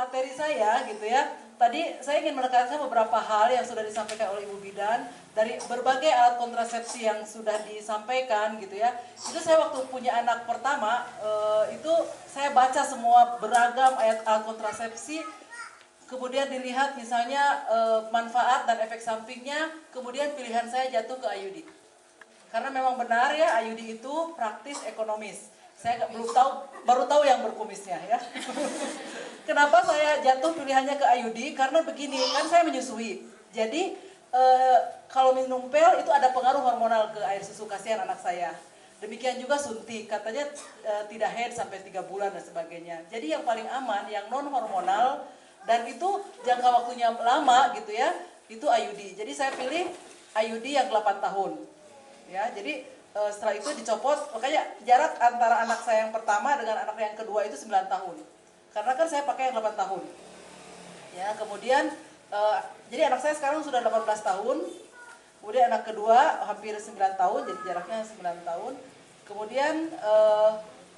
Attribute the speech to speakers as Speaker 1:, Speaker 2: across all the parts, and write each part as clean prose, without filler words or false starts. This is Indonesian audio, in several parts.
Speaker 1: materi saya gitu ya. Tadi saya ingin menekankan beberapa hal yang sudah disampaikan oleh Ibu Bidan dari berbagai alat kontrasepsi yang sudah disampaikan gitu ya. Itu saya waktu punya anak pertama itu saya baca semua beragam alat kontrasepsi, kemudian dilihat misalnya manfaat dan efek sampingnya, kemudian pilihan saya jatuh ke IUD. Karena memang benar ya IUD itu praktis ekonomis. Saya baru tahu yang berkumisnya ya. Kenapa saya jatuh pilihannya ke IUD? Karena begini, kan saya menyusui. Jadi kalau minum pil itu ada pengaruh hormonal ke air susu, kasihan anak saya. Demikian juga suntik, katanya tidak head sampai 3 bulan dan sebagainya. Jadi yang paling aman, yang non hormonal dan itu jangka waktunya lama gitu ya, itu IUD. Jadi saya pilih IUD yang 8 tahun. Ya, jadi setelah itu dicopot, makanya jarak antara anak saya yang pertama dengan anak yang kedua itu 9 tahun. Karena kan saya pakai yang 8 tahun. Ya, kemudian jadi anak saya sekarang sudah 18 tahun. Kemudian anak kedua hampir 9 tahun, jadi jaraknya 9 tahun. Kemudian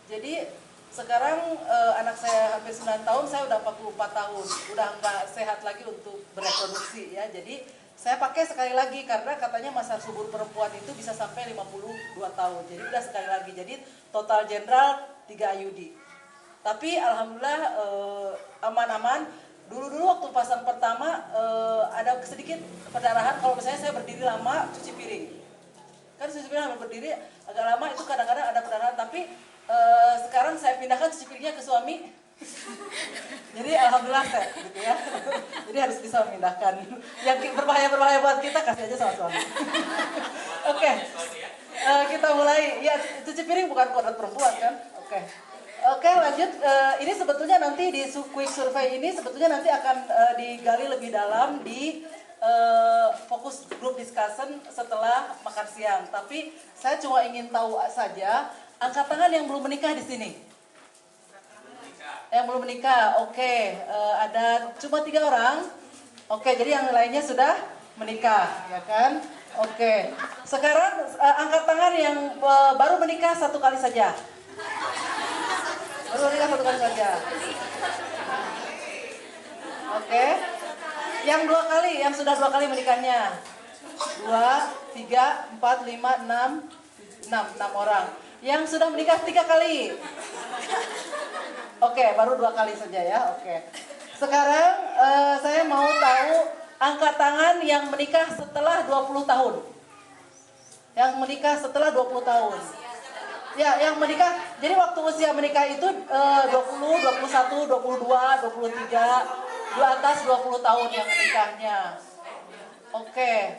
Speaker 1: jadi sekarang anak saya hampir 9 tahun, saya udah 44 tahun. Udah nggak sehat lagi untuk bereproduksi ya. Jadi saya pakai sekali lagi karena katanya masa subur perempuan itu bisa sampai 52 tahun. Jadi udah sekali lagi. Jadi total general 3 IUD. Tapi alhamdulillah aman-aman. Dulu waktu pasang pertama ada sedikit perdarahan. Kalau misalnya saya berdiri lama cuci piring, kan cuci piring sambil berdiri agak lama itu kadang-kadang ada perdarahan. Tapi sekarang saya pindahkan cuci piringnya ke suami. Jadi alhamdulillah saya gitu ya. Jadi harus bisa memindahkan. Yang berbahaya buat kita kasih aja sama suami. Oke. Kita mulai. Ya, cuci piring bukan kodrat perempuan kan? Oke, lanjut. Ini sebetulnya nanti di quick survey ini sebetulnya nanti akan digali lebih dalam di fokus group discussion setelah makan siang. Tapi saya cuma ingin tahu saja, angkat tangan yang belum menikah di sini. Yang belum menikah, oke. Ada cuma 3 orang. Oke, jadi yang lainnya sudah menikah, ya kan? Oke. Sekarang angkat tangan yang baru menikah 1 kali saja. Baru menikah 1 kali saja. Oke. Yang 2 kali, yang sudah 2 kali menikahnya. 2, 3, 4, 5, 6 orang. Yang sudah menikah 3 kali. Oke, baru 2 kali saja ya. Oke. Sekarang saya mau tahu angkat tangan yang menikah setelah 20 tahun. Yang menikah setelah 20 tahun. Ya, yang menikah. Jadi waktu usia menikah itu 20, 21, 22, 23, di atas 20 tahun yang menikahnya. Oke.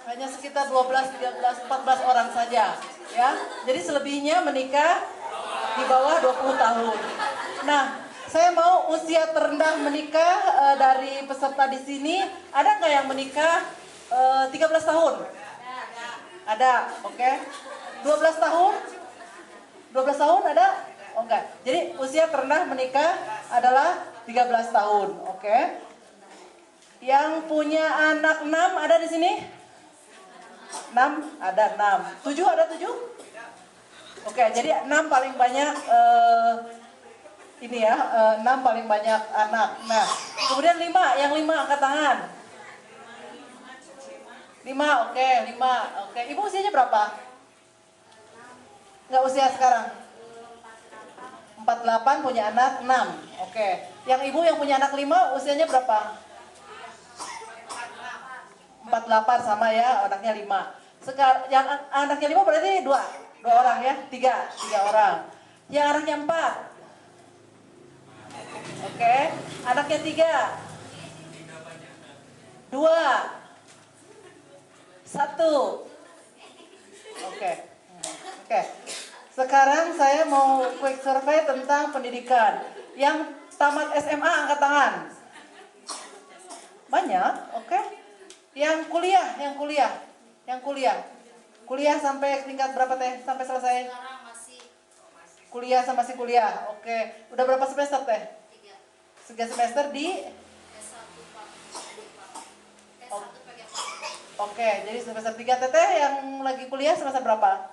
Speaker 1: Hanya sekitar 12, 13, 14 orang saja, ya. Jadi selebihnya menikah di bawah 20 tahun. Nah, saya mau usia terendah menikah dari peserta di sini, ada nggak yang menikah 13 tahun? Ada, oke. 12 tahun? 12 tahun ada? Oh enggak. Jadi usia terendah menikah adalah 13 tahun, oke. Yang punya anak 6 ada di sini? 6? Ada 6. 7 ada 7? Oke, jadi 6 paling banyak ini ya, 6 paling banyak anak. Nah, kemudian 5, yang 5 angkat tangan. 5, oke, 5. Oke, ibu usianya berapa? Nggak usia sekarang? 48 punya anak 6. Oke. Yang ibu yang punya anak 5 usianya berapa? 48 sama ya, anaknya 5. Sekarang yang anaknya 5 berarti 2 orang ya, 3 orang. Yang anaknya 4. Oke. Anaknya 3. 2. 1. Oke. Sekarang saya mau quick survey tentang pendidikan. Yang tamat SMA angkat tangan. Banyak, oke. Yang kuliah. Kuliah sampai tingkat berapa teh? Sampai selesai?
Speaker 2: Sekarang masih
Speaker 1: Masih kuliah. Oke. Udah berapa semester teh? 3 semester di
Speaker 2: S1 Pak.
Speaker 1: Oke, jadi semester 3 teteh yang lagi kuliah semester berapa?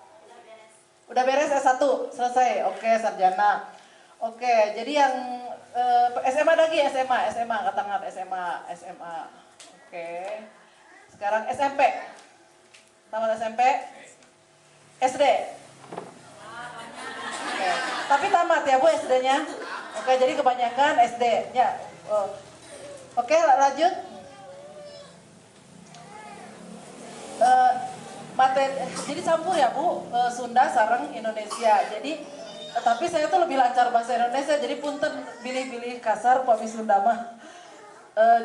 Speaker 1: Udah beres S1, selesai. Oke, sarjana. Oke, jadi yang SMA lagi, SMA, angkat tangan, SMA. Oke. Sekarang SMP. Tamat SMP. SD. Oke. Tapi tamat ya Bu SD-nya. Oke, jadi kebanyakan SD-nya. Oke, lanjut. Jadi campur ya Bu, Sunda sareng Indonesia. Jadi tapi saya tuh lebih lancar bahasa Indonesia, jadi punten pilih-pilih kasar pami Sunda mah.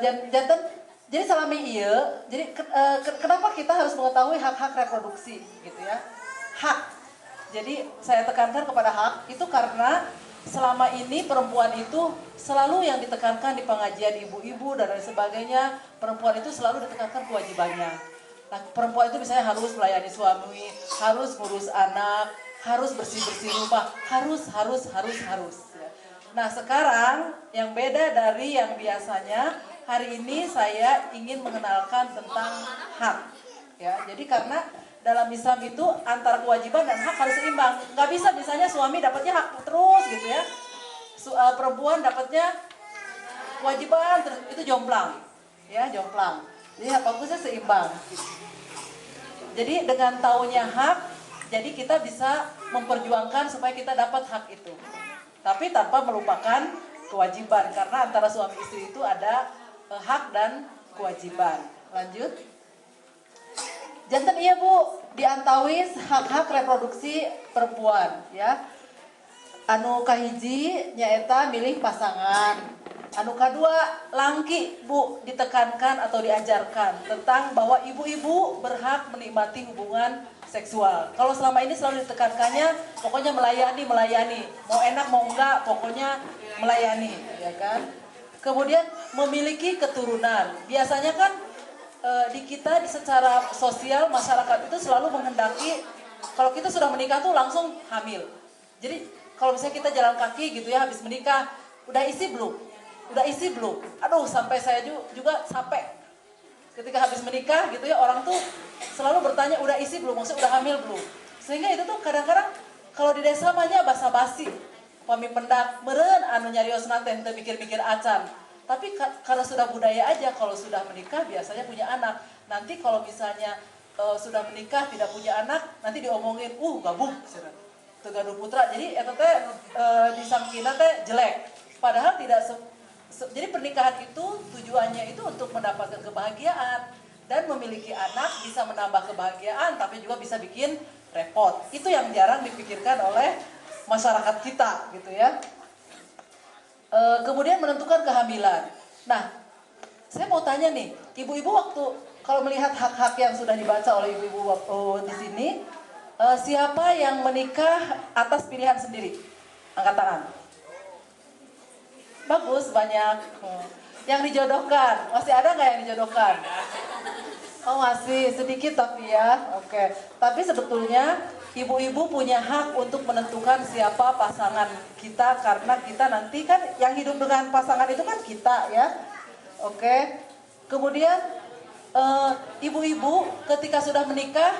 Speaker 1: Janten, jadi salami iya. Jadi kenapa kita harus mengetahui hak-hak reproduksi gitu ya? Hak. Jadi saya tekankan kepada hak itu karena selama ini perempuan itu selalu yang ditekankan di pengajian ibu-ibu dan lain sebagainya, perempuan itu selalu ditekankan kewajibannya. Nah, perempuan itu misalnya harus melayani suami, harus ngurus anak, harus bersih-bersih rumah, harus. Ya. Nah, sekarang yang beda dari yang biasanya, hari ini saya ingin mengenalkan tentang hak. Ya, jadi karena dalam Islam itu antara kewajiban dan hak harus seimbang. Nggak bisa misalnya suami dapatnya hak terus gitu ya, perempuan dapatnya kewajiban terus, itu jomplang, ya jomplang. Jadi bagusnya seimbang. Jadi dengan taunya hak, jadi kita bisa memperjuangkan supaya kita dapat hak itu. Tapi tanpa melupakan kewajiban, karena antara suami istri itu ada hak dan kewajiban. Lanjut. Janten iya Bu, diantawis hak-hak reproduksi perempuan ya. Anu kahiji nyaeta milih pasangan. Anu kedua, langki Bu ditekankan atau diajarkan tentang bahwa ibu-ibu berhak menikmati hubungan seksual. Kalau selama ini selalu ditekankannya, pokoknya melayani. Mau enak mau enggak, pokoknya melayani, ya kan? Kemudian memiliki keturunan. Biasanya kan di kita secara sosial masyarakat itu selalu menghendaki kalau kita sudah menikah tuh langsung hamil. Jadi kalau misalnya kita jalan kaki gitu ya habis menikah, udah isi belum? Aduh, sampai saya juga sampai ketika habis menikah gitu ya, orang tuh selalu bertanya udah isi belum, maksudnya udah hamil belum. Sehingga itu tuh kadang-kadang kalau di desa mahnya basa-basi, pami pendak meureun anu nyariosna teh teu mikir-mikir acan. Tapi karena sudah budaya aja, kalau sudah menikah biasanya punya anak. Nanti kalau misalnya sudah menikah tidak punya anak, nanti diomongin gabung teu gaduh putra. Jadi eta teh disangkina teh jelek. Padahal tidak jadi pernikahan itu tujuannya itu untuk mendapatkan kebahagiaan dan memiliki anak bisa menambah kebahagiaan tapi juga bisa bikin repot. Itu yang jarang dipikirkan oleh masyarakat kita gitu ya. Kemudian menentukan kehamilan. Nah, saya mau tanya nih, ibu-ibu waktu kalau melihat hak-hak yang sudah dibaca oleh ibu-ibu waktu di sini, siapa yang menikah atas pilihan sendiri? Angkat tangan. Bagus, banyak. Yang dijodohkan, masih ada nggak yang dijodohkan? Oh masih, sedikit tapi ya. Oke. Tapi sebetulnya ibu-ibu punya hak untuk menentukan siapa pasangan kita, karena kita nanti kan yang hidup dengan pasangan itu kan kita ya. Oke. Kemudian ibu-ibu ketika sudah menikah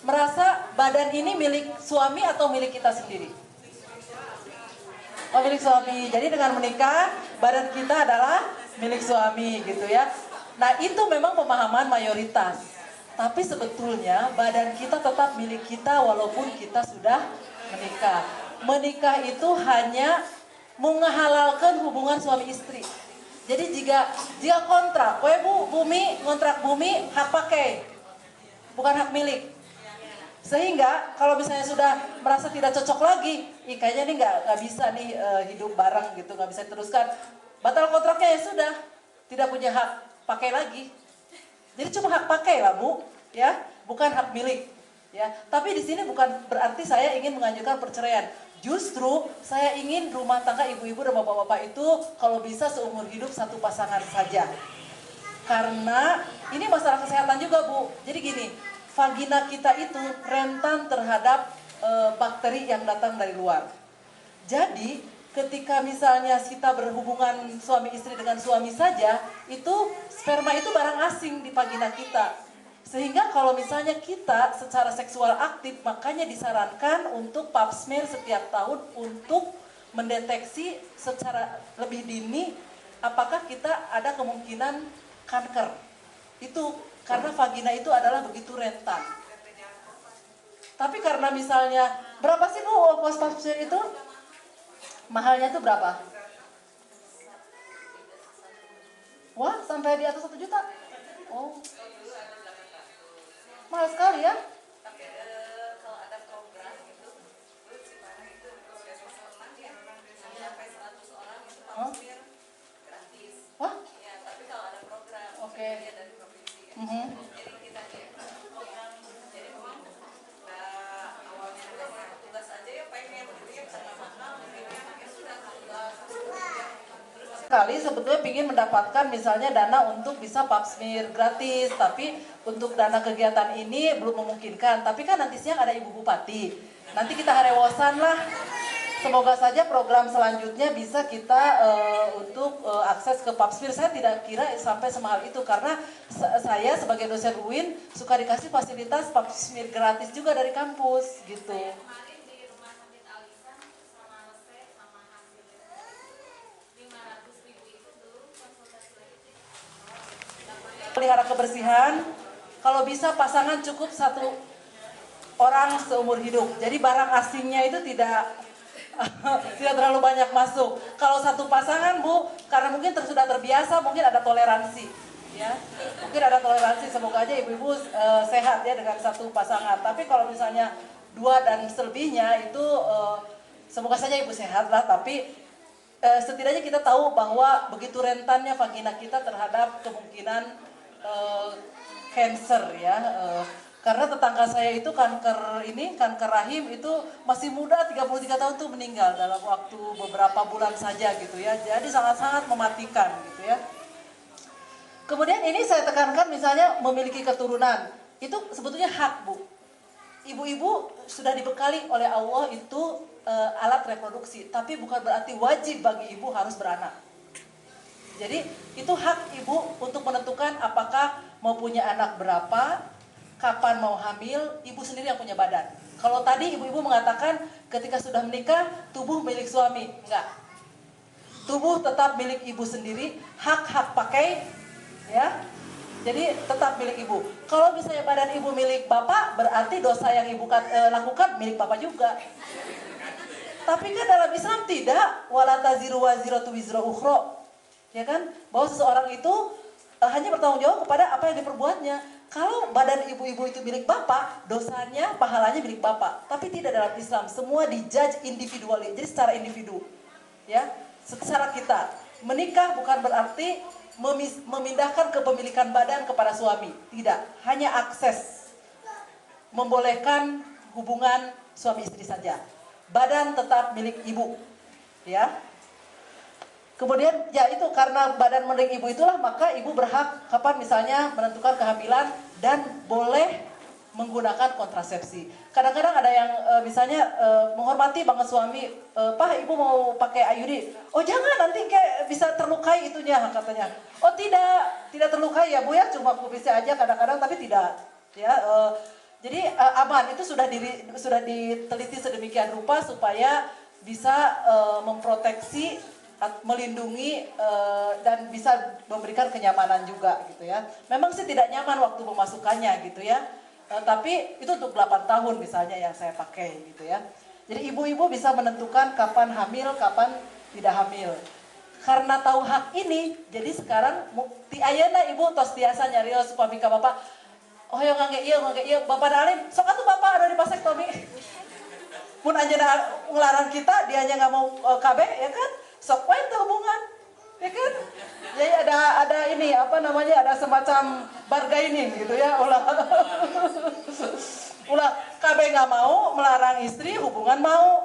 Speaker 1: merasa badan ini milik suami atau milik kita sendiri? Oh, milik suami. Jadi dengan menikah badan kita adalah milik suami gitu ya. Nah itu memang pemahaman mayoritas. Tapi sebetulnya badan kita tetap milik kita walaupun kita sudah menikah. Menikah itu hanya menghalalkan hubungan suami istri. Jadi jika kontrak, ngontrak bumi hak pakai, bukan hak milik. Sehingga kalau misalnya sudah merasa tidak cocok lagi, kayaknya nih nggak bisa nih hidup bareng gitu, nggak bisa diteruskan. Batal kontraknya ya sudah, tidak punya hak pakai lagi. Jadi cuma hak pakai lah Bu, ya, bukan hak milik. Ya, tapi di sini bukan berarti saya ingin menganjurkan perceraian. Justru saya ingin rumah tangga ibu-ibu dan bapak-bapak itu kalau bisa seumur hidup satu pasangan saja. Karena ini masalah kesehatan juga Bu. Jadi gini, vagina kita itu rentan terhadap bakteri yang datang dari luar. Jadi ketika misalnya kita berhubungan suami istri dengan suami saja, itu sperma itu barang asing di vagina kita. Sehingga kalau misalnya kita secara seksual aktif, makanya disarankan untuk pap smear setiap tahun untuk mendeteksi secara lebih dini apakah kita ada kemungkinan kanker. Itu karena vagina itu adalah begitu rentan. Tapi karena misalnya, berapa sih Bu pos pap smear itu? Mahalnya itu berapa? Wah, sampai di atas 1 juta? Oh, mahal sekali ya?
Speaker 2: Kalau ada program itu gimana itu puskesmas yang sampai 100 orang itu pap gratis.
Speaker 1: Wah,
Speaker 2: Ya, tapi kalau ada program
Speaker 1: oke.
Speaker 2: dia dari provinsi. Jadi kita program. Jadi memang awalnya hanya tugas aja ya pengen gitu ya bisa mahal ya sudah tugas.
Speaker 1: Kali sebetulnya ingin mendapatkan misalnya dana untuk bisa pap smear gratis, tapi untuk dana kegiatan ini belum memungkinkan. Tapi kan nanti siang ada Ibu Bupati, nanti kita harewosan lah. Semoga saja program selanjutnya bisa kita untuk akses ke pap smear. Saya tidak kira sampai semahal itu karena saya sebagai dosen UIN suka dikasih fasilitas pap smear gratis juga dari kampus gitu. Pelihara kebersihan, kalau bisa pasangan cukup 1 orang seumur hidup. Jadi barang asingnya itu tidak tidak terlalu banyak masuk. Kalau 1 pasangan Bu, karena mungkin sudah terbiasa, mungkin ada toleransi, ya. Mungkin ada toleransi. Semoga aja ibu-ibu sehat ya dengan 1 pasangan. Tapi kalau misalnya 2 dan selebihnya itu semoga saja ibu sehat lah. Tapi setidaknya kita tahu bahwa begitu rentannya vagina kita terhadap kemungkinan cancer ya, karena tetangga saya itu kanker rahim itu masih muda 33 tahun tuh meninggal dalam waktu beberapa bulan saja gitu ya, jadi sangat-sangat mematikan gitu ya. Kemudian ini saya tekankan misalnya memiliki keturunan, itu sebetulnya hak Bu. Ibu-ibu sudah dibekali oleh Allah itu alat reproduksi, tapi bukan berarti wajib bagi ibu harus beranak. Jadi itu hak ibu untuk menentukan apakah mau punya anak berapa, kapan mau hamil, ibu sendiri yang punya badan. Kalau tadi ibu-ibu mengatakan ketika sudah menikah, tubuh milik suami. Enggak. Tubuh tetap milik ibu sendiri, hak-hak pakai, ya. Jadi tetap milik ibu. Kalau misalnya badan ibu milik bapak, berarti dosa yang ibu lakukan milik bapak juga. Tapi kan dalam Islam tidak, wala taziru waziratu wizra ukhra. Ya kan, bahwa seseorang itu hanya bertanggung jawab kepada apa yang diperbuatnya. Kalau badan ibu-ibu itu milik bapak, dosanya, pahalanya milik bapak. Tapi tidak dalam Islam, semua dijudge individually, jadi secara individu. Ya, secara kita menikah bukan berarti memindahkan kepemilikan badan kepada suami, tidak. Hanya akses, membolehkan hubungan suami istri saja. Badan tetap milik ibu, ya. Kemudian ya itu karena badan milik ibu itulah maka ibu berhak kapan misalnya menentukan kehamilan dan boleh menggunakan kontrasepsi. Kadang-kadang ada yang misalnya menghormati banget suami, Pak ibu mau pakai IUD. Oh jangan nanti kayak bisa terlukai itunya katanya. Oh tidak terlukai ya Bu ya, cuma kubisnya aja kadang-kadang tapi tidak. Ya jadi aman itu sudah diteliti sedemikian rupa supaya bisa memproteksi, melindungi dan bisa memberikan kenyamanan juga gitu ya. Memang sih tidak nyaman waktu memasukkannya gitu ya. Tapi itu untuk 8 tahun misalnya yang saya pakai gitu ya. Jadi ibu-ibu bisa menentukan kapan hamil, kapan tidak hamil. Karena tahu hak ini, jadi sekarang ti ayeuna ibu tos tiasa nyarios suami ka bapak. Oh yang ngangge iya, bapak Dalim, sok atuh bapak ada di vasektomi. Mun anjeunna ngelarang kita, dia hanya nggak mau KB ya kan? Sok wae teu hubungan. Ya kan? Jadi ada ini apa namanya, ada semacam bargaining gitu ya, ulah KB nggak mau melarang istri, hubungan mau,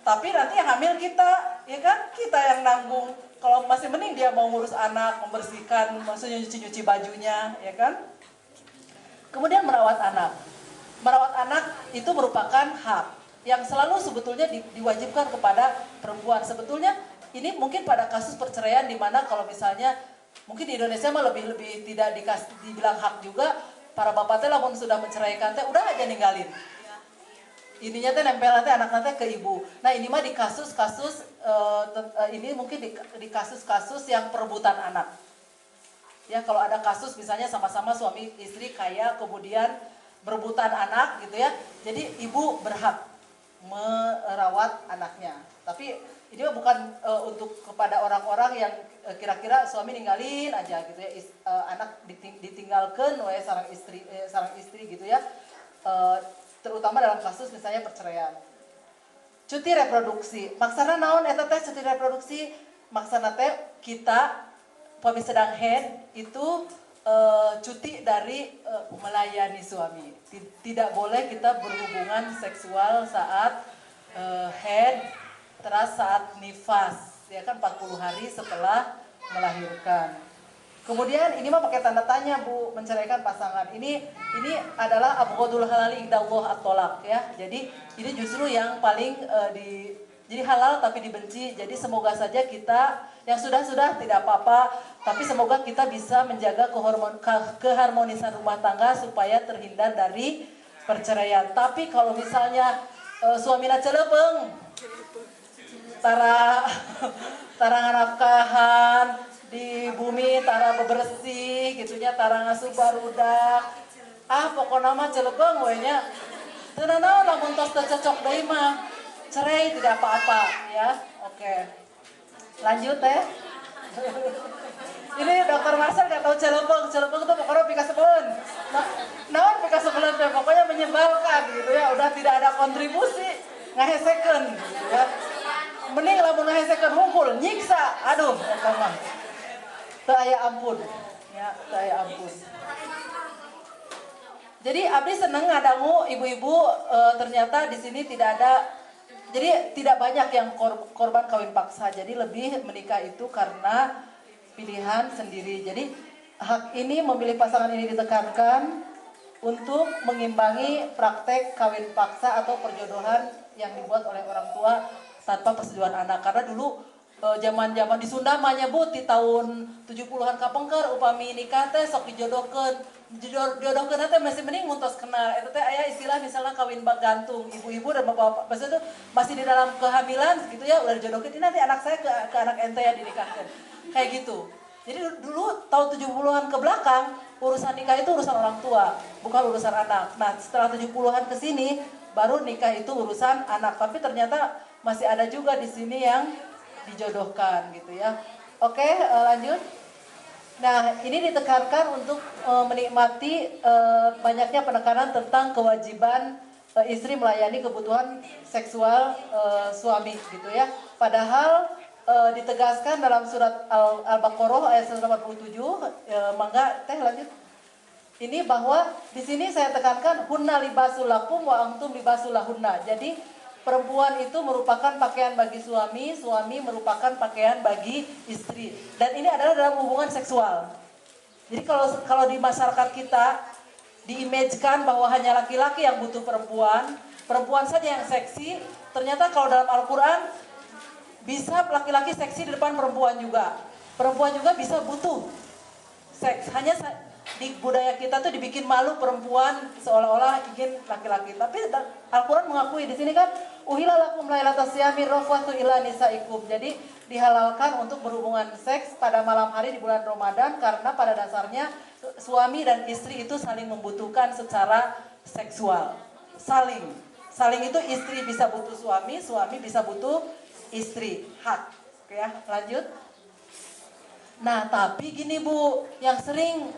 Speaker 1: tapi nanti yang hamil kita, ya kan? Kita yang nanggung. Kalau masih mending dia mau ngurus anak, membersihkan, maksudnya nyuci bajunya, ya kan? Kemudian merawat anak. Merawat anak itu merupakan hak yang selalu sebetulnya diwajibkan kepada perempuan. Sebetulnya ini mungkin pada kasus perceraian di mana kalau misalnya mungkin di Indonesia mah lebih tidak dibilang hak juga, para bapak teh lamun sudah menceraikan teh udah aja ninggalin. ininya teh nempel nanti anak nanti ke ibu. Nah ini mah di kasus-kasus ini mungkin di kasus-kasus yang perebutan anak. Ya kalau ada kasus misalnya sama-sama suami istri kaya kemudian berebutan anak gitu ya. Jadi ibu berhak merawat anaknya. Tapi ini bukan untuk kepada orang-orang yang kira-kira suami ninggalin aja gitu ya, anak ditinggalkan oleh sarang istri gitu ya. Terutama dalam kasus misalnya perceraian. Cuti reproduksi. Maksana naon eta teh cuti reproduksi? Maksana teh kita pami sedang head itu cuti dari melayani suami. Tidak boleh kita berhubungan seksual saat head, terus saat nifas, ya kan 40 hari setelah melahirkan. Kemudian ini mah pakai tanda tanya Bu, menceraikan pasangan. Ini adalah abghadul halali indallah at-thalaq ya. Jadi ini justru yang paling jadi halal tapi dibenci. Jadi semoga saja kita yang sudah tidak apa-apa, tapi semoga kita bisa menjaga keharmonisan rumah tangga supaya terhindar dari perceraian. Tapi kalau misalnya suamina celepeng, tara nganafkahan di bumi, tara bebersih gitunya, tara ngasuh barudak, pokoknya mah celepeng we nya. Teu naon lamun tos teu cocok deui mah cerai tidak apa-apa ya. Oke. Lanjut teh. Ini dokter Marcel gak tahu celepeng itu pokoknya pika sebelun. Naon pika sebelun teh pokoknya menyebalkan gitu ya, udah tidak ada kontribusi, ngahesekeun gitu ya. Mending lamun ngahesekeun hungkul nyiksa, aduh eta mah. Teu aya ampun. Ya, teu aya ampun. Jadi abdi seneng ngadangu ibu-ibu ternyata di sini tidak ada. Jadi tidak banyak yang korban kawin paksa. Jadi lebih menikah itu karena pilihan sendiri. Jadi hak ini memilih pasangan ini ditekankan untuk mengimbangi praktek kawin paksa atau perjodohan yang dibuat oleh orang tua tanpa persetujuan anak. Karena dulu zaman-zaman di Sunda mah nyebut di tahun 70-an kapengker upami nikah teh sok dijodohkeun teh masih mending muntos kenal. Itu teh aya istilah misalnya kawin gantung, ibu-ibu dan bapak-bapak maksudnya tuh masih di dalam kehamilan gitu ya udah dijodohkeun, ini nanti anak saya ke anak ente ya dinikahkan. Kayak gitu. Jadi dulu tahun 70-an ke belakang urusan nikah itu urusan orang tua, bukan urusan anak. Nah, setelah 70-an ke sini baru nikah itu urusan anak. Tapi ternyata masih ada juga di sini yang dijodohkan gitu ya. Oke, lanjut. Nah, ini ditekankan untuk menikmati banyaknya penekanan tentang kewajiban istri melayani kebutuhan seksual suami gitu ya. Padahal ditegaskan dalam surat Al-Baqarah ayat 187, mangga teh lanjut. Ini bahwa di sini saya tekankan hunna libasul lakum wa antum libasul lahunna. Jadi perempuan itu merupakan pakaian bagi suami, suami merupakan pakaian bagi istri. Dan ini adalah dalam hubungan seksual. Jadi kalau di masyarakat kita diimajinkan bahwa hanya laki-laki yang butuh perempuan, perempuan saja yang seksi. Ternyata kalau dalam Al-Quran bisa laki-laki seksi di depan perempuan juga. Perempuan juga bisa butuh seks. Hanya di budaya kita tuh dibikin malu perempuan seolah-olah ingin laki-laki. Tapi Al-Quran mengakui di sini kan uhilla lakum lailatas siyami rafatu ila nisaikum. Jadi dihalalkan untuk berhubungan seks pada malam hari di bulan Ramadan karena pada dasarnya suami dan istri itu saling membutuhkan secara seksual. Saling itu istri bisa butuh suami, suami bisa butuh istri. Hak. Oke ya, lanjut. Nah, tapi gini Bu, yang sering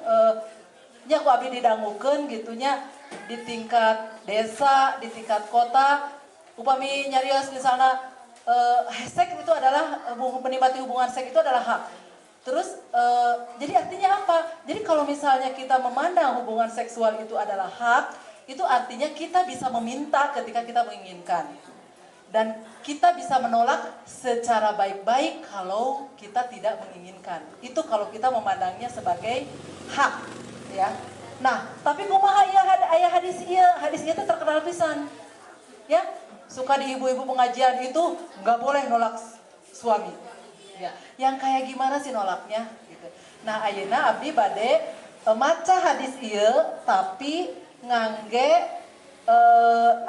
Speaker 1: nya ku abdi didangukeun gitunya di tingkat desa, di tingkat kota, upami nyarios misalnya seks itu adalah menikmati hubungan seks itu adalah hak. Terus jadi artinya apa? Jadi kalau misalnya kita memandang hubungan seksual itu adalah hak, itu artinya kita bisa meminta ketika kita menginginkan. Dan kita bisa menolak secara baik-baik kalau kita tidak menginginkan. Itu kalau kita memandangnya sebagai hak, ya. Nah, tapi kumaha aya hadis ieu teh terkenal pisan. Ya, suka di ibu-ibu pengajian itu nggak boleh nolak suami. Ya, yang kayak gimana sih nolaknya gitu. Nah, ayeuna abdi bade maca hadis ieu tapi ngangge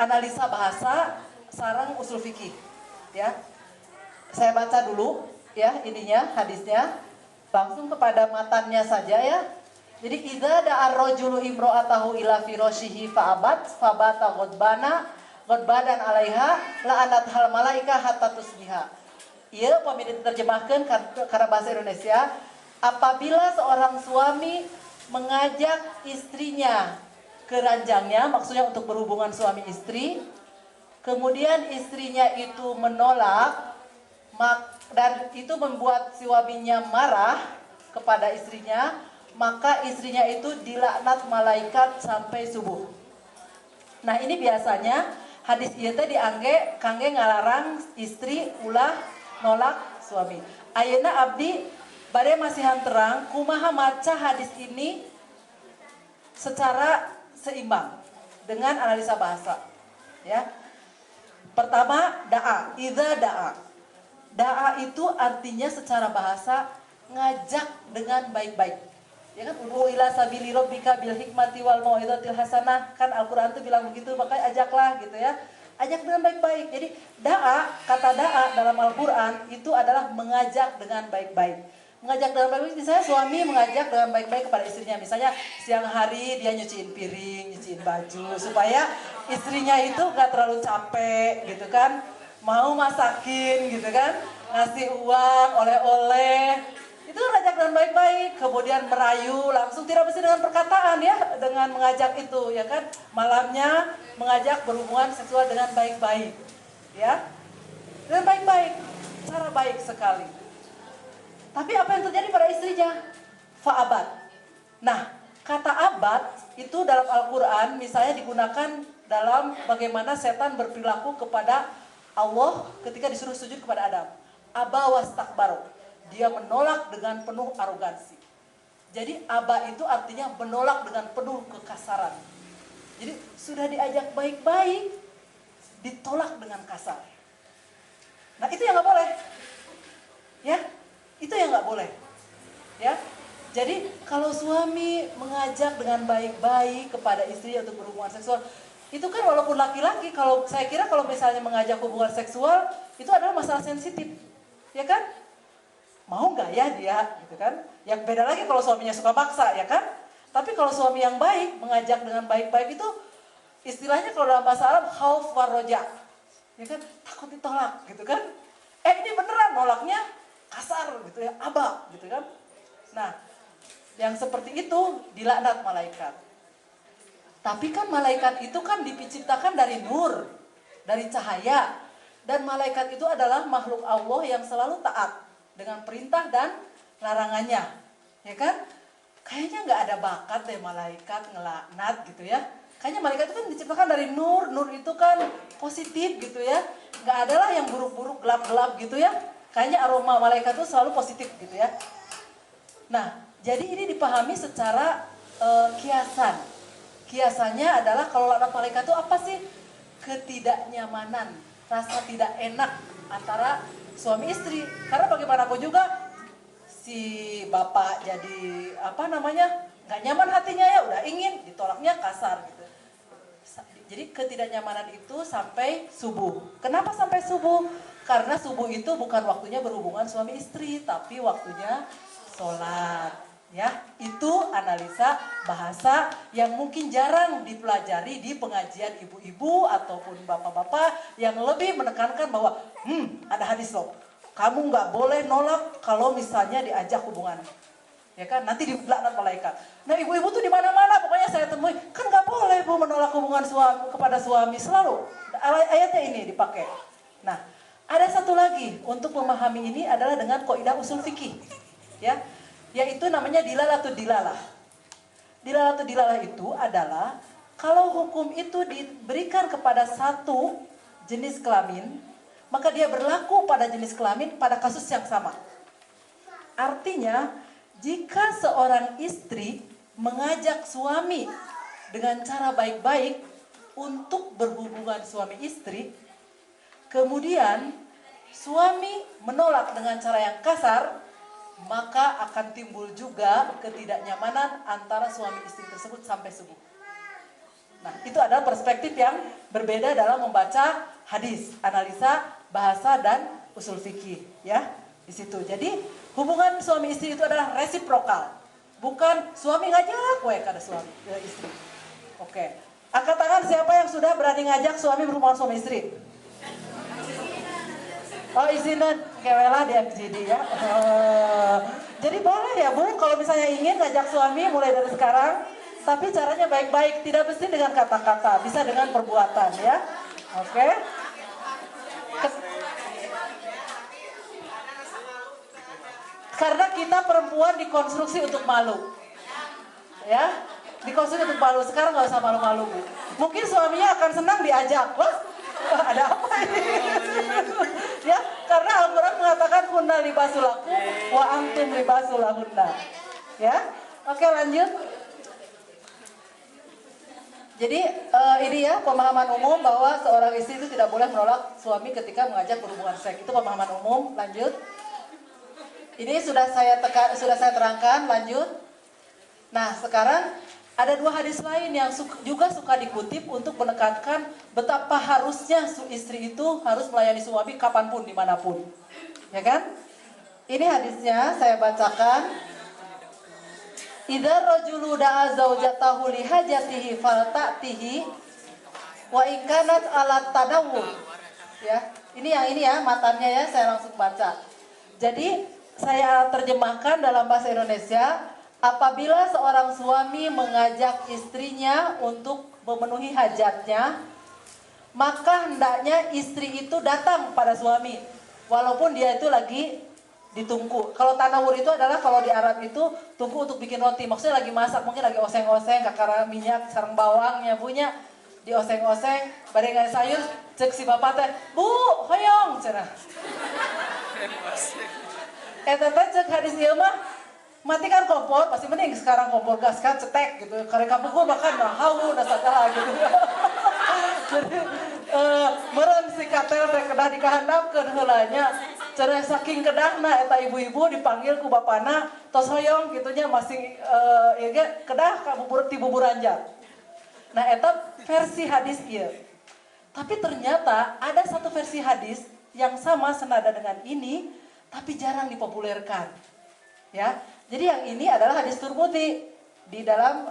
Speaker 1: analisa bahasa sarang usul fikih, ya. Saya baca dulu ya ininya hadisnya, langsung kepada matannya saja ya. Jadi idza da'a ar-rajulu imra'atahu ila firashihi fa'abat fabata ghadbadan 'alaiha la'anat hal malaika hatta tusbiha. Ieu pamili diterjemahkeun karena bahasa Indonesia, apabila seorang suami mengajak istrinya ke ranjangnya, maksudnya untuk berhubungan suami istri, kemudian istrinya itu menolak, dan itu membuat suaminya marah kepada istrinya, maka istrinya itu dilaknat malaikat sampai subuh. Nah ini biasanya hadis ieu teh diangge kangge ngalarang istri ulah nolak suami. Ayeuna abdi bade masihan terang kumaha maca hadis ini secara seimbang dengan analisa bahasa. Ya. Pertama, da'a, idza da'a. Da'a itu artinya secara bahasa ngajak dengan baik-baik. Ya kan, ud'u ila sabili rabbika bil hikmati wal mau'izatil hasanah, kan Al-Qur'an tuh bilang begitu, makanya ajaklah gitu ya. Ajak dengan baik-baik. Jadi da'a, kata da'a dalam Al-Qur'an itu adalah mengajak dengan baik-baik. Mengajak dengan baik-baik, misalnya suami mengajak dengan baik-baik kepada istrinya. Misalnya siang hari dia nyuciin piring, nyuciin baju, supaya istrinya itu gak terlalu capek gitu kan. Mau masakin gitu kan, ngasih uang, oleh-oleh. Itu mengajak dengan baik-baik. Kemudian merayu, langsung tidak mesti dengan perkataan ya, dengan mengajak itu ya kan. Malamnya mengajak berhubungan seksual dengan baik-baik. Ya, dengan baik-baik, cara baik sekali. Tapi apa yang terjadi pada istrinya? Fa'abat. Nah, kata abad itu dalam Al-Quran misalnya digunakan dalam bagaimana setan berperilaku kepada Allah ketika disuruh sujud kepada Adam. Aba wastakbaru. Dia menolak dengan penuh arogansi. Jadi aba itu artinya menolak dengan penuh kekasaran. Jadi sudah diajak baik-baik, ditolak dengan kasar. Nah itu yang gak boleh. Ya, itu yang nggak boleh, ya. Jadi kalau suami mengajak dengan baik-baik kepada istri untuk berhubungan seksual, itu kan walaupun laki-laki, kalau saya kira kalau misalnya mengajak hubungan seksual itu adalah masalah sensitif, ya kan? Mau nggak ya dia, gitu kan? Yang beda lagi kalau suaminya suka maksa, ya kan? Tapi kalau suami yang baik mengajak dengan baik-baik itu istilahnya kalau dalam bahasa Arab khauf warroja, ya kan? Takut ditolak, gitu kan? Ini beneran nolaknya kasar gitu ya, aba gitu kan. Nah, yang seperti itu dilaknat malaikat. Tapi kan malaikat itu kan diciptakan dari nur, dari cahaya. Dan malaikat itu adalah makhluk Allah yang selalu taat dengan perintah dan larangannya. Ya kan? Kayaknya nggak ada bakat deh malaikat ngelaknat gitu ya. Kayaknya malaikat itu kan diciptakan dari nur. Nur itu kan positif gitu ya. Nggak ada lah yang buruk-buruk, gelap-gelap gitu ya. Kayaknya aroma malaikat itu selalu positif gitu ya. Nah, jadi ini dipahami secara kiasan. Kiasannya adalah kalau laknat malaikat itu apa sih? Ketidaknyamanan, rasa tidak enak antara suami istri. Karena bagaimanapun juga si bapak jadi nggak nyaman hatinya ya, udah ingin ditolaknya kasar gitu. Jadi ketidaknyamanan itu sampai subuh. Kenapa sampai subuh? Karena subuh itu bukan waktunya berhubungan suami istri, tapi waktunya sholat. Ya, itu analisa bahasa yang mungkin jarang dipelajari di pengajian ibu-ibu ataupun bapak-bapak yang lebih menekankan bahwa ada hadis loh. Kamu nggak boleh nolak kalau misalnya diajak hubungan. Ya kan, nanti dilaknat malaikat. Nah ibu-ibu tuh di mana-mana pokoknya saya temui, kan nggak boleh bu menolak hubungan suami kepada suami, selalu ayatnya ini dipakai. Nah, ada satu lagi untuk memahami ini adalah dengan kaidah usul fikih, ya, yaitu namanya dilalatud dilalah. Dilalatud dilalah itu adalah kalau hukum itu diberikan kepada satu jenis kelamin, maka dia berlaku pada jenis kelamin pada kasus yang sama. Artinya, jika seorang istri mengajak suami dengan cara baik-baik untuk berhubungan suami istri, kemudian suami menolak dengan cara yang kasar, maka akan timbul juga ketidaknyamanan antara suami istri tersebut sampai subuh. Nah, itu adalah perspektif yang berbeda dalam membaca hadis, analisa, bahasa, dan usul fikih, ya, di situ. Jadi, hubungan suami istri itu adalah resiprokal, bukan suami ngajak, kada suami istri. Oke, angkat tangan siapa yang sudah berani ngajak suami berhubungan suami istri? Oh, isinya kewelah di FGD ya. Jadi boleh ya Bu, kalau misalnya ingin ngajak suami mulai dari sekarang, tapi caranya baik-baik, tidak mesti dengan kata-kata, bisa dengan perbuatan ya. Oke. Karena kita perempuan dikonstruksi untuk malu. Ya, dikonstruksi untuk malu. Sekarang nggak usah malu-malu Bu. Mungkin suaminya akan senang diajak. Wah, ada apa ini? Ya, karena Al-Quran mengatakan kunna libasul lakum wa antum libasul lahunna. Ya, oke lanjut. Jadi ini ya pemahaman umum bahwa seorang istri itu tidak boleh menolak suami ketika mengajak berhubungan seks. Itu pemahaman umum. Lanjut. Ini sudah saya terangkan. Lanjut. Nah sekarang ada dua hadis lain yang juga suka dikutip untuk menekankan betapa harusnya istri itu harus melayani suami kapanpun, dimanapun. Ya kan? Ini hadisnya saya bacakan. Idza rajulu da'a zaujatahu li hajatihi falta'tihi wa in kanat 'ala tanawwur. Ya, ini ya matanya ya, saya langsung baca. Jadi saya terjemahkan dalam bahasa Indonesia, apabila seorang suami mengajak istrinya untuk memenuhi hajatnya, maka hendaknya istri itu datang pada suami walaupun dia itu lagi ditungku. Kalau tanawur itu adalah kalau di Arab itu tungku untuk bikin roti. Maksudnya lagi masak, mungkin lagi oseng-oseng, kakara minyak, sarang bawangnya punya di oseng-oseng, barengan sayur, cek si bapak teh, "Bu, hoyong," cenah. Eta teh cek hadis ieu mah matikan kompor, pasti mending sekarang kompor gas kan cetek gitu. Karek kapungkur makan mah hawu da satala gitu. Jadi meureun si katel teh kedah dikahandapkeun heula nya. Cenah saking kedahna eta ibu-ibu dipanggil ku bapana tos hoyong gitunya masih ieu ge kedah ka bubur ti buburanjak. Nah eta versi hadis ieu. Tapi ternyata ada satu versi hadis yang sama senada dengan ini tapi jarang dipopulerkan. Ya. Jadi yang ini adalah hadis Turmudi di dalam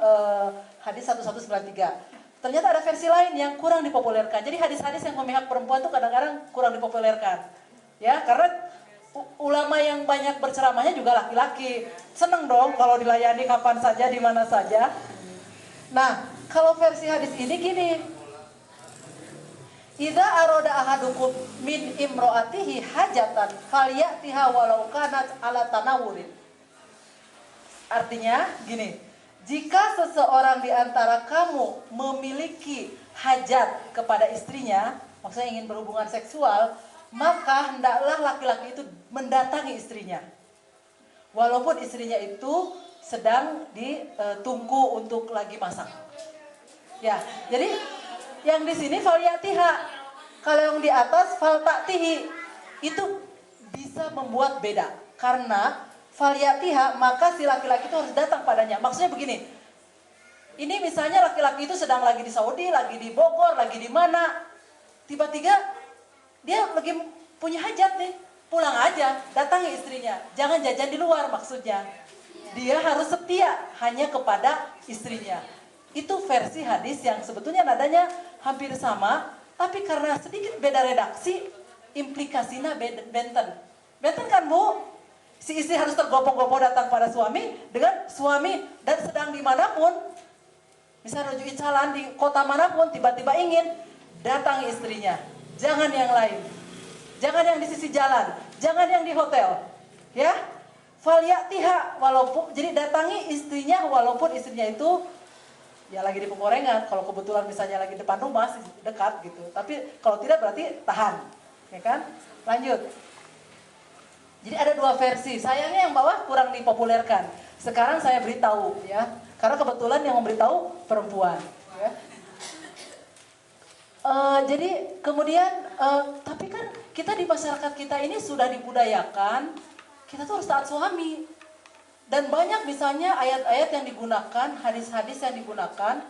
Speaker 1: hadis 1193. Ternyata ada versi lain yang kurang dipopulerkan. Jadi hadis-hadis yang memihak perempuan itu kadang-kadang kurang dipopulerkan. Ya, karena ulama yang banyak berceramahnya juga laki-laki. Seneng dong kalau dilayani kapan saja, di mana saja. Nah, kalau versi hadis ini gini. Idza arada ahadukum min imro'atihi hajatan falyatiha walau kanat ala tanawurin. Artinya gini, jika seseorang di antara kamu memiliki hajat kepada istrinya, maksudnya ingin berhubungan seksual, maka hendaklah laki-laki itu mendatangi istrinya. Walaupun istrinya itu sedang ditunggu untuk lagi masak. Ya, jadi yang di sini falyatiha, kalau yang di atas falta'tihi, itu bisa membuat beda. Karena falyatiha, maka si laki-laki itu harus datang padanya. Maksudnya begini, ini misalnya laki-laki itu sedang lagi di Saudi, lagi di Bogor, lagi di mana, tiba-tiba dia lagi punya hajat nih, pulang aja, datangi istrinya. Jangan jajan di luar maksudnya. Dia harus setia hanya kepada istrinya. Itu versi hadis yang sebetulnya nadanya hampir sama, tapi karena sedikit beda redaksi, implikasinya benten. Benten kan Bu? Si istri harus tergopoh-gopoh datang pada suami, dengan suami dan sedang dimanapun, misalnya rujuk jalan di kota manapun, tiba-tiba ingin datangi istrinya. Jangan yang lain. Jangan yang di sisi jalan. Jangan yang di hotel. Ya. Falyatiha, walaupun, jadi datangi istrinya walaupun istrinya itu ya lagi di Pengorengan. Kalau kebetulan misalnya lagi depan rumah, dekat gitu. Tapi kalau tidak berarti tahan. Ya kan? Lanjut. Jadi ada dua versi. Sayangnya yang bawah kurang dipopulerkan. Sekarang saya beritahu ya. Karena kebetulan yang memberitahu perempuan. Ya. Jadi kemudian tapi kan kita di masyarakat kita ini sudah dibudayakan kita tuh harus taat suami, dan banyak misalnya ayat-ayat yang digunakan, hadis-hadis yang digunakan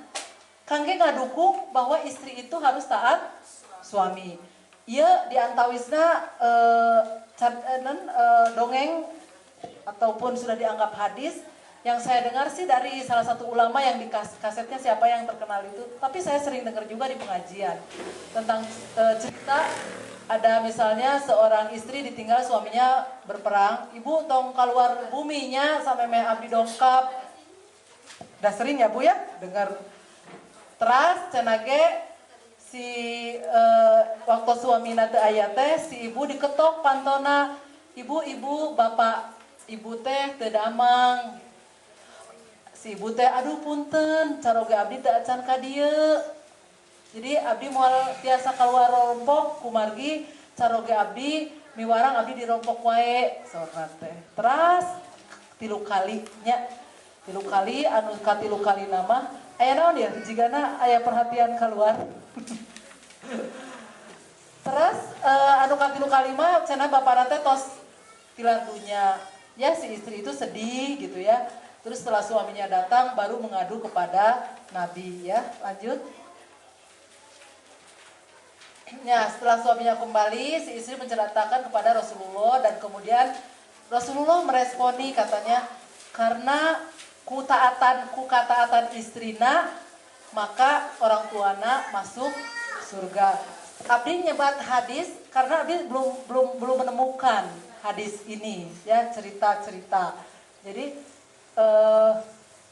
Speaker 1: kangge ngadukung bahwa istri itu harus taat suami. Ieu diantawisna dongeng ataupun sudah dianggap hadis yang saya dengar sih dari salah satu ulama yang di kasetnya siapa yang terkenal itu, tapi saya sering dengar juga di pengajian tentang cerita ada misalnya seorang istri ditinggal suaminya berperang, ibu tong keluar buminya sampai meh abdi dongkap. Udah sering ya Bu ya dengar. Terus cenage si waktu suami teu aya teh si ibu diketok pantona, ibu bapak ibu teh teu damang. Si ibu teh aduh punten caroge abdi teu acan ka dieu. Jadi abdi moal tiasa keluar rompok kumargi caroge abdi miwarang abdi dirompok wae saurna teh. Terus tilu kali anu katilu kali nama aya naon ya jigana aya perhatian keluar. Terus anu katilu kali mah cenah bapana teh tos tilar dunya. Ya si istri itu sedih gitu ya. Terus setelah suaminya datang baru mengadu kepada Nabi ya. Lanjut. Ya, setelah suaminya kembali, si istri menceritakan kepada Rasulullah dan kemudian Rasulullah meresponi katanya, karena ku kataatan istrina, maka orang tuana masuk surga. Abdi nyebat hadis karena abdi belum menemukan hadis ini ya, cerita-cerita. Jadi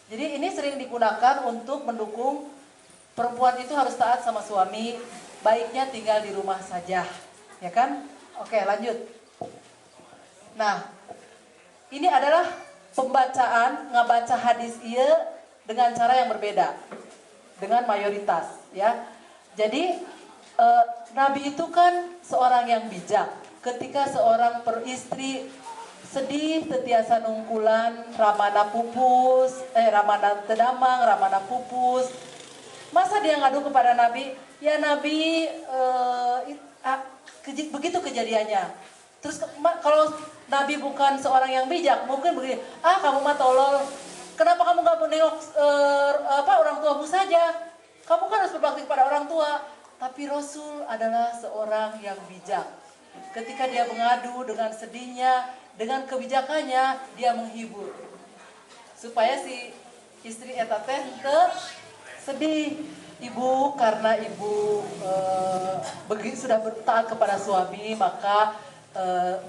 Speaker 1: ini sering digunakan untuk mendukung perempuan itu harus taat sama suami, baiknya tinggal di rumah saja, ya kan? Oke, lanjut. Nah, ini adalah pembacaan ngabaca hadis ieu dengan cara yang berbeda dengan mayoritas, ya. Jadi Nabi itu kan seorang yang bijak. Ketika seorang peristri sedih tetiasa nungkulan ramana tedamang, ramana pupus. Masa dia ngadu kepada Nabi, ya Nabi begitu kejadiannya. Terus kalau Nabi bukan seorang yang bijak, mungkin begini, kamu mah tolol, kenapa kamu gak menengok orang tuamu saja? Kamu kan harus berbakti kepada orang tua. Tapi Rasul adalah seorang yang bijak. Ketika dia mengadu dengan sedihnya, dengan kebijakannya, dia menghibur. Supaya si istri eta teh teu sedih. Ibu, karena ibu sudah bertaat kepada suami, maka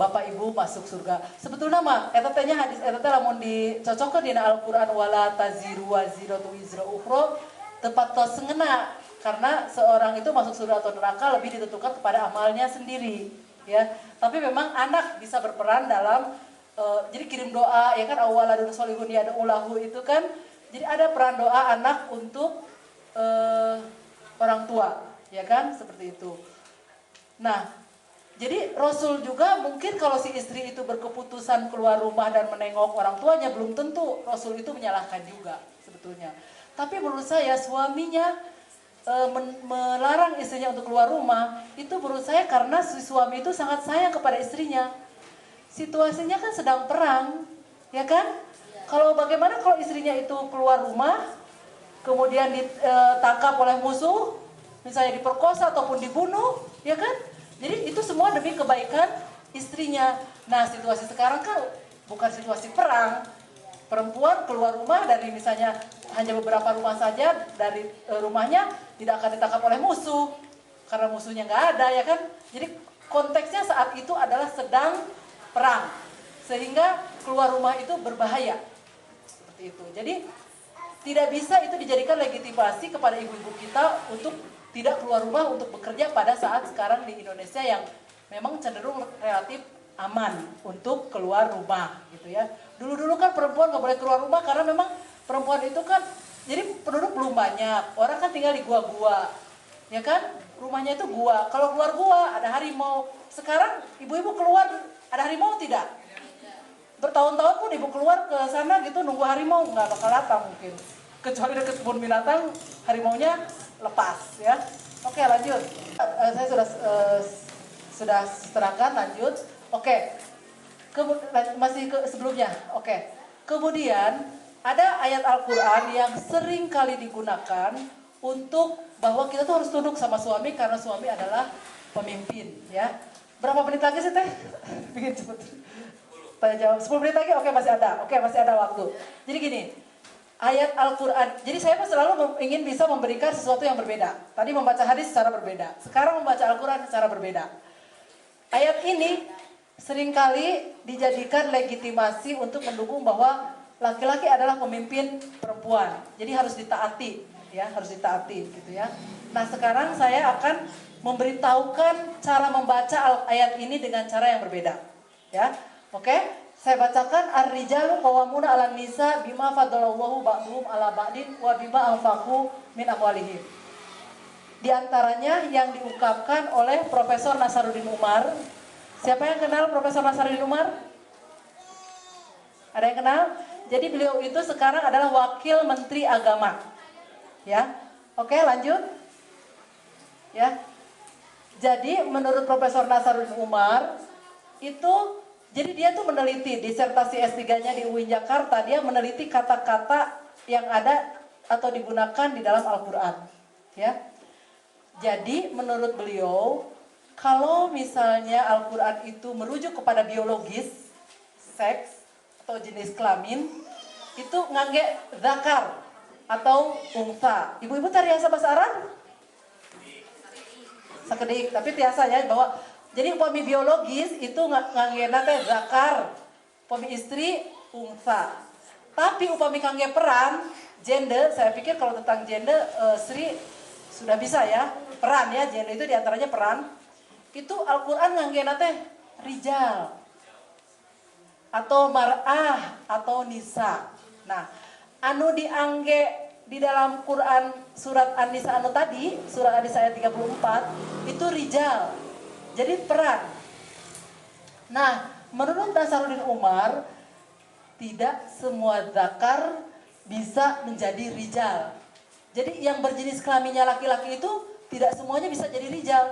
Speaker 1: bapak ibu masuk surga. Sebetulnya mah eta teh hadis eta teh lamun dicocokkeun dina Al-Qur'an wala taziru waziratu wizra ukhra tepat tos ngena, karena seorang itu masuk surga atau neraka lebih ditentukan kepada amalnya sendiri, ya. Tapi memang anak bisa berperan dalam jadi kirim doa, ya kan, awaladun solihun yad'ulahu itu kan. Jadi ada peran doa anak untuk orang tua, ya kan, seperti itu. Nah, jadi Rasul juga mungkin kalau si istri itu berkeputusan keluar rumah dan menengok orang tuanya, belum tentu Rasul itu menyalahkan juga sebetulnya. Tapi menurut saya suaminya melarang istrinya untuk keluar rumah, itu menurut saya karena si suami itu sangat sayang kepada istrinya. Situasinya kan sedang perang, ya kan? Kalau bagaimana kalau istrinya itu keluar rumah, kemudian ditangkap oleh musuh, misalnya diperkosa ataupun dibunuh, ya kan? Jadi itu semua demi kebaikan istrinya. Nah, situasi sekarang kan bukan situasi perang. Perempuan keluar rumah dari misalnya hanya beberapa rumah saja dari rumahnya tidak akan ditangkap oleh musuh karena musuhnya nggak ada, ya kan? Jadi konteksnya saat itu adalah sedang perang, sehingga keluar rumah itu berbahaya seperti itu. Jadi tidak bisa itu dijadikan legitimasi kepada ibu-ibu kita untuk tidak keluar rumah untuk bekerja pada saat sekarang di Indonesia yang memang cenderung relatif aman untuk keluar rumah gitu ya. Dulu-dulu kan perempuan nggak boleh keluar rumah karena memang perempuan itu kan jadi penduduk belum banyak, orang kan tinggal di gua-gua, ya kan, rumahnya itu gua. Kalau keluar gua ada harimau. Sekarang ibu-ibu keluar ada harimau tidak? Bertahun-tahun pun ibu keluar ke sana gitu nunggu harimau nggak bakal datang mungkin. Kecuali dekat kebun binatang harimaunya lepas, ya. Oke, lanjut. Saya sudah terangkan, lanjut. Oke. Sebelumnya. Oke. Kemudian ada ayat Al-Qur'an yang sering kali digunakan untuk bahwa kita tuh harus tunduk sama suami karena suami adalah pemimpin, ya. Berapa menit lagi sih, Teh? Bikin cepet. Tanya jawab 10 menit lagi, oke masih ada. Oke, masih ada waktu. Jadi gini, ayat Al-Quran, jadi saya selalu ingin bisa memberikan sesuatu yang berbeda. Tadi membaca hadis secara berbeda, sekarang membaca Al-Quran secara berbeda. Ayat ini seringkali dijadikan legitimasi untuk mendukung bahwa laki-laki adalah pemimpin perempuan. Jadi harus ditaati, ya, harus ditaati gitu ya. Nah, sekarang saya akan memberitahukan cara membaca ayat ini dengan cara yang berbeda. Ya. Oke? Saya bacakan ar-rijalu qawwamuna 'alan nisa bima faddalallahu ba'dhum 'ala ba'din wa bima anfaqu min amwalihim. Di antaranya yang diungkapkan oleh Profesor Nasaruddin Umar. Siapa yang kenal Profesor Nasaruddin Umar? Ada yang kenal? Jadi beliau itu sekarang adalah Wakil Menteri Agama. Ya. Oke, lanjut. Ya. Jadi menurut Profesor Nasaruddin Umar itu, jadi dia tuh meneliti disertasi S3-nya di UIN Jakarta, dia meneliti kata-kata yang ada atau digunakan di dalam Al-Quran. Ya. Jadi menurut beliau, kalau misalnya Al-Quran itu merujuk kepada biologis, seks atau jenis kelamin, itu ngangge zakar atau unsa. Ibu-ibu tariasa bahasa Arab? Sakedik, tapi tiasa ya bahwa jadi upami biologis itu nganggena teh zakar, upami istri unsa. Tapi upami kangge peran, gender, saya pikir kalau tentang gender Sri sudah bisa ya. Peran ya, gender itu diantaranya peran. Itu Al-Qur'an nganggena teh rijal atau mar'ah atau nisa. Nah, anu diangge di dalam Quran surat An-Nisa anu tadi, surat An-Nisa ayat 34, itu rijal. Jadi peran. Nah, menurut Nasaruddin Umar, tidak semua zakar bisa menjadi rijal. Jadi yang berjenis kelaminnya laki-laki itu tidak semuanya bisa jadi rijal.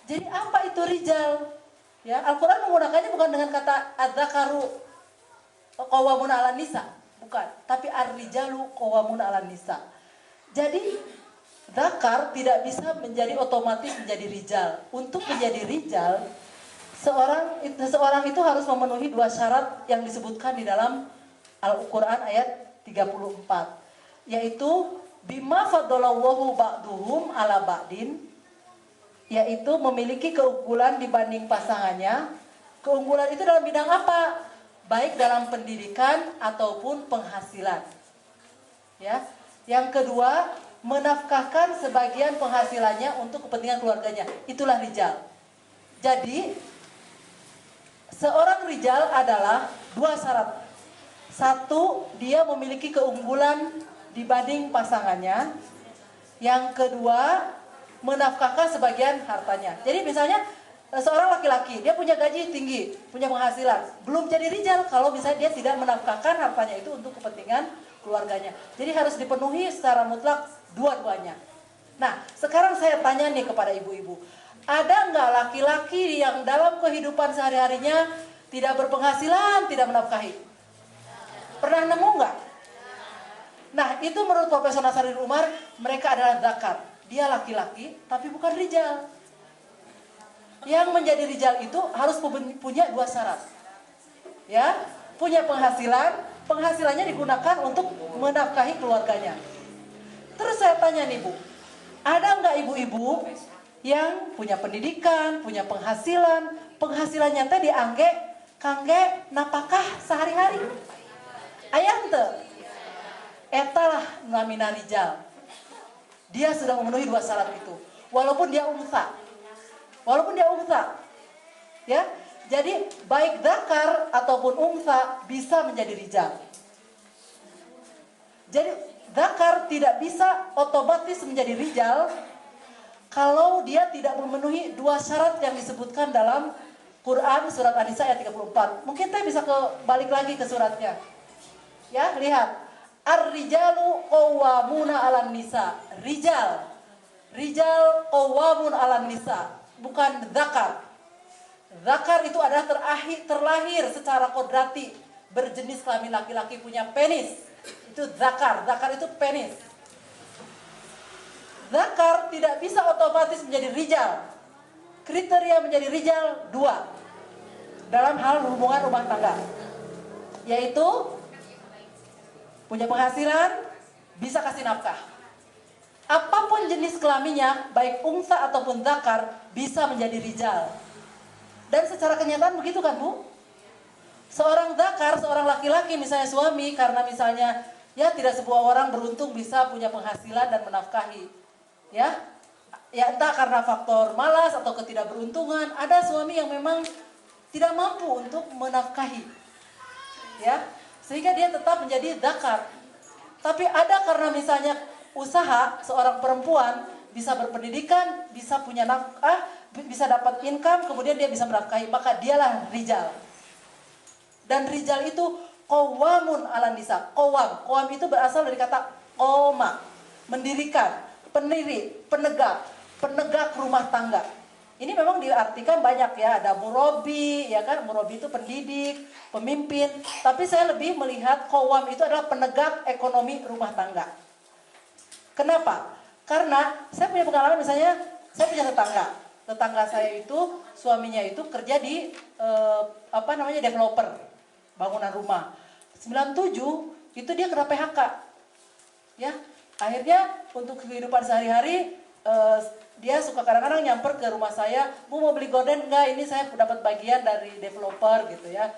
Speaker 1: Jadi apa itu rijal? Ya, Al-Quran menggunakannya bukan dengan kata adzakaru qawwamuna 'alan nisa, bukan, tapi ar-rijalu qawwamuna 'alan nisa. Jadi zakar tidak bisa menjadi otomatis menjadi rijal. Untuk menjadi rijal, seorang itu harus memenuhi 2 syarat yang disebutkan di dalam Al-Quran ayat 34, yaitu bima faddalallahu ba'duhum 'ala ba'din, yaitu memiliki keunggulan dibanding pasangannya. Keunggulan itu dalam bidang apa? Baik dalam pendidikan ataupun penghasilan. Ya. Yang kedua, menafkahkan sebagian penghasilannya untuk kepentingan keluarganya. Itulah rijal. Jadi, seorang rijal adalah 2 syarat. 1, dia memiliki keunggulan dibanding pasangannya. Yang kedua, menafkahkan sebagian hartanya. Jadi misalnya seorang laki-laki, dia punya gaji tinggi, punya penghasilan, belum jadi rijal kalau misalnya dia tidak menafkahkan hartanya itu untuk kepentingan keluarganya. Jadi harus dipenuhi secara mutlak dua-duanya. Nah, sekarang saya tanya nih kepada ibu-ibu, ada nggak laki-laki yang dalam kehidupan sehari-harinya tidak berpenghasilan, tidak menafkahi? Pernah nemu nggak? Nah, itu menurut Profesor Nasaruddin Umar, mereka adalah zakar. Dia laki-laki, tapi bukan rijal. Yang menjadi rijal itu harus punya 2 syarat. Ya, punya penghasilan, penghasilannya digunakan untuk menafkahi keluarganya. Terus saya tanya nih Bu, ada nggak ibu-ibu yang punya pendidikan, punya penghasilan, penghasilannya teh diangge kangge napakah sehari-hari? Aya teu? Etalah namina rijal. Dia sudah memenuhi 2 syarat itu. Walaupun dia unsa. Ya. Jadi baik zakar ataupun unsa bisa menjadi rijal. Jadi zakar tidak bisa otomatis menjadi rijal kalau dia tidak memenuhi 2 syarat yang disebutkan dalam Quran surat An-Nisa ayat 34. Mungkin saya bisa balik lagi ke suratnya. Ya, lihat. Ar-rijalu qawwamuna 'alan nisa. Rijal qawwamun 'alan nisa, bukan zakar. Zakar itu adalah terlahir secara kodrati, berjenis kelamin laki-laki, punya penis. Itu zakar. Zakar itu penis. Zakar tidak bisa otomatis menjadi rijal. Kriteria menjadi rijal 2 dalam hal hubungan rumah tangga, yaitu punya penghasilan, bisa kasih nafkah. Apapun jenis kelaminnya, baik unsa ataupun zakar, bisa menjadi rijal. Dan secara kenyataan begitu kan Bu? Seorang zakar, seorang laki-laki misalnya suami, karena misalnya ya tidak sebuah orang beruntung bisa punya penghasilan dan menafkahi. Ya entah karena faktor malas atau ketidakberuntungan, ada suami yang memang tidak mampu untuk menafkahi. Ya, sehingga dia tetap menjadi zakar. Tapi ada karena misalnya usaha, seorang perempuan bisa berpendidikan, bisa punya nafkah, bisa dapat income, kemudian dia bisa menafkahi, maka dialah rijal. Dan rijal itu qawamun 'alan nisa. Qawam itu berasal dari kata qoma, mendirikan, pendiri, penegak rumah tangga. Ini memang diartikan banyak ya, ada murabi, ya kan? Murabi itu pendidik, pemimpin. Tapi saya lebih melihat qawam itu adalah penegak ekonomi rumah tangga. Kenapa? Karena saya punya pengalaman, misalnya saya punya tetangga saya itu suaminya itu kerja di developer bangunan rumah. 97 itu dia kena PHK. Ya, akhirnya untuk kehidupan sehari-hari dia suka kadang-kadang nyamper ke rumah saya, Bu mau beli gorden enggak? Ini saya dapat bagian dari developer gitu ya.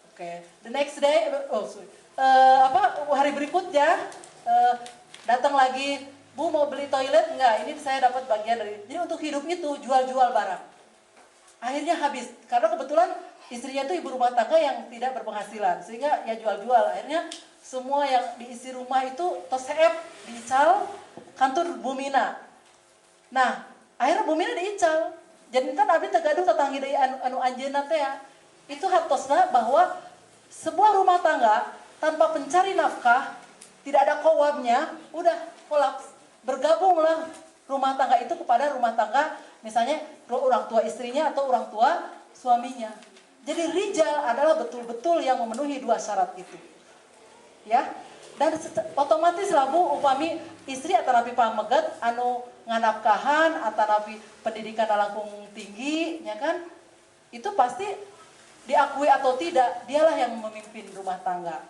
Speaker 1: Oke. The next day, hari berikutnya datang lagi, Bu mau beli toilet enggak? Ini saya dapat bagian dari. Jadi untuk hidup itu jual-jual barang. Akhirnya habis karena kebetulan istrinya itu ibu rumah tangga yang tidak berpenghasilan, sehingga ya jual-jual. Akhirnya semua yang diisi rumah itu toseep, diical, kantor Bumina. Nah, akhirnya Bumina diical. Jadi kan abdi tegaduh tetangga dari anu anjeunna teh ya. Itu hartosna bahwa sebuah rumah tangga tanpa pencari nafkah, tidak ada qawamnya, udah kolaps. Bergabunglah rumah tangga itu kepada rumah tangga misalnya orang tua istrinya atau orang tua suaminya. Jadi rijal adalah betul-betul yang memenuhi 2 syarat itu. Ya. Dan otomatis lah Bu, upami istri atanapi pamegat anu nganapkahan atanapi pendidikan langkung tinggi, ya kan? Itu pasti diakui atau tidak, dialah yang memimpin rumah tangga.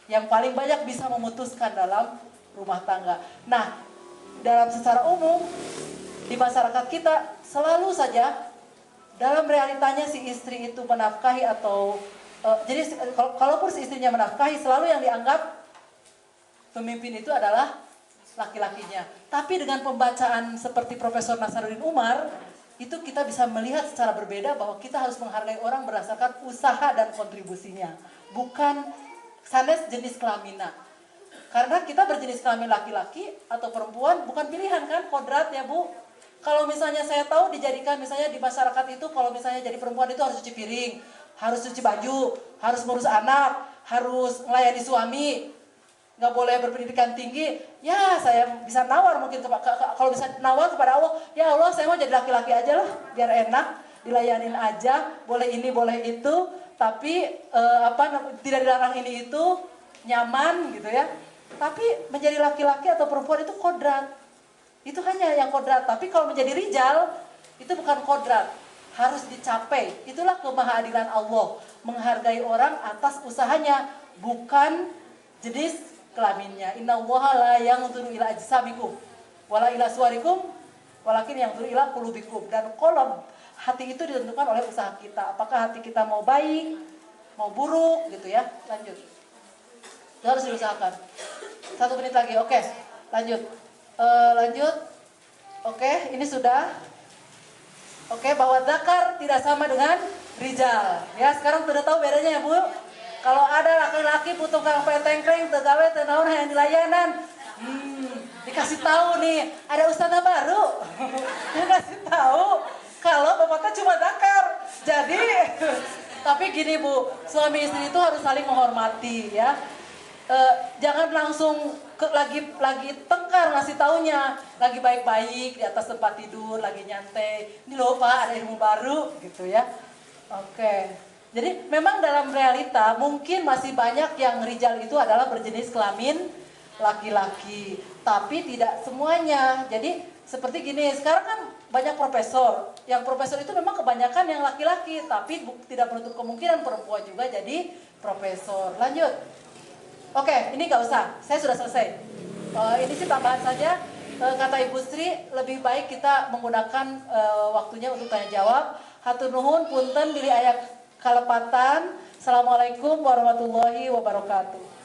Speaker 1: Yang paling banyak bisa memutuskan dalam rumah tangga. Nah, dalam secara umum di masyarakat kita selalu saja dalam realitanya si istri itu menafkahi atau jadi kalaupun si istrinya menafkahi, selalu yang dianggap pemimpin itu adalah laki-lakinya. Tapi dengan pembacaan seperti Profesor Nasaruddin Umar, itu kita bisa melihat secara berbeda bahwa kita harus menghargai orang berdasarkan usaha dan kontribusinya, bukan sanes jenis kelamina. Karena kita berjenis kelamin laki-laki atau perempuan bukan pilihan kan, kodrat ya Bu. Kalau misalnya saya tahu dijadikan misalnya di masyarakat itu, kalau misalnya jadi perempuan itu harus cuci piring, harus cuci baju, harus ngurus anak, harus melayani suami, nggak boleh berpendidikan tinggi. Ya saya bisa nawar mungkin kalau bisa nawar kepada Allah, ya Allah saya mau jadi laki-laki aja lah, biar enak, dilayanin aja, boleh ini boleh itu, tapi tidak dilarang ini itu, nyaman gitu ya. Tapi menjadi laki-laki atau perempuan itu kodrat. Itu hanya yang kodrat. Tapi kalau menjadi rijal, itu bukan kodrat. Harus dicapai. Itulah kemahaadilan Allah. Menghargai orang atas usahanya. Bukan jenis kelaminnya. Inna allaha la yanzuru ila ajsamikum. Wala ila suwarikum. Walakin yanzuru ila qulubikum. Dan kolom hati itu ditentukan oleh usaha kita. Apakah hati kita mau baik, mau buruk gitu ya. Lanjut. Itu harus diusahakan. 1 menit lagi, oke. Lanjut. Lanjut. Oke, ini sudah. Oke, bahwa zakar tidak sama dengan rijal. Ya, sekarang sudah tahu bedanya ya, Bu? Kalau ada laki-laki butuh kang petengkreng, tegawe, tenaun, yang dilayanan. Dikasih tahu nih, ada ustadzah baru. Dikasih tahu kalau bapaknya cuma zakar. Jadi, tapi gini Bu, suami istri itu harus saling menghormati ya. Jangan langsung lagi tengkar ngasih taunya, lagi baik-baik di atas tempat tidur, lagi nyantai. Ini loh Pak, ada ilmu baru gitu ya. Oke. Jadi memang dalam realita mungkin masih banyak yang rijal itu adalah berjenis kelamin laki-laki, tapi tidak semuanya. Jadi seperti gini, sekarang kan banyak profesor. Yang profesor itu memang kebanyakan yang laki-laki, tapi tidak menutup kemungkinan perempuan juga jadi profesor. Lanjut. Oke, ini nggak usah, saya sudah selesai. Ini sih tambahan saja. Kata Ibu Sri, lebih baik kita menggunakan waktunya untuk tanya jawab. Hatur nuhun, punten, bilih ayak kalepatan. Assalamualaikum warahmatullahi wabarakatuh.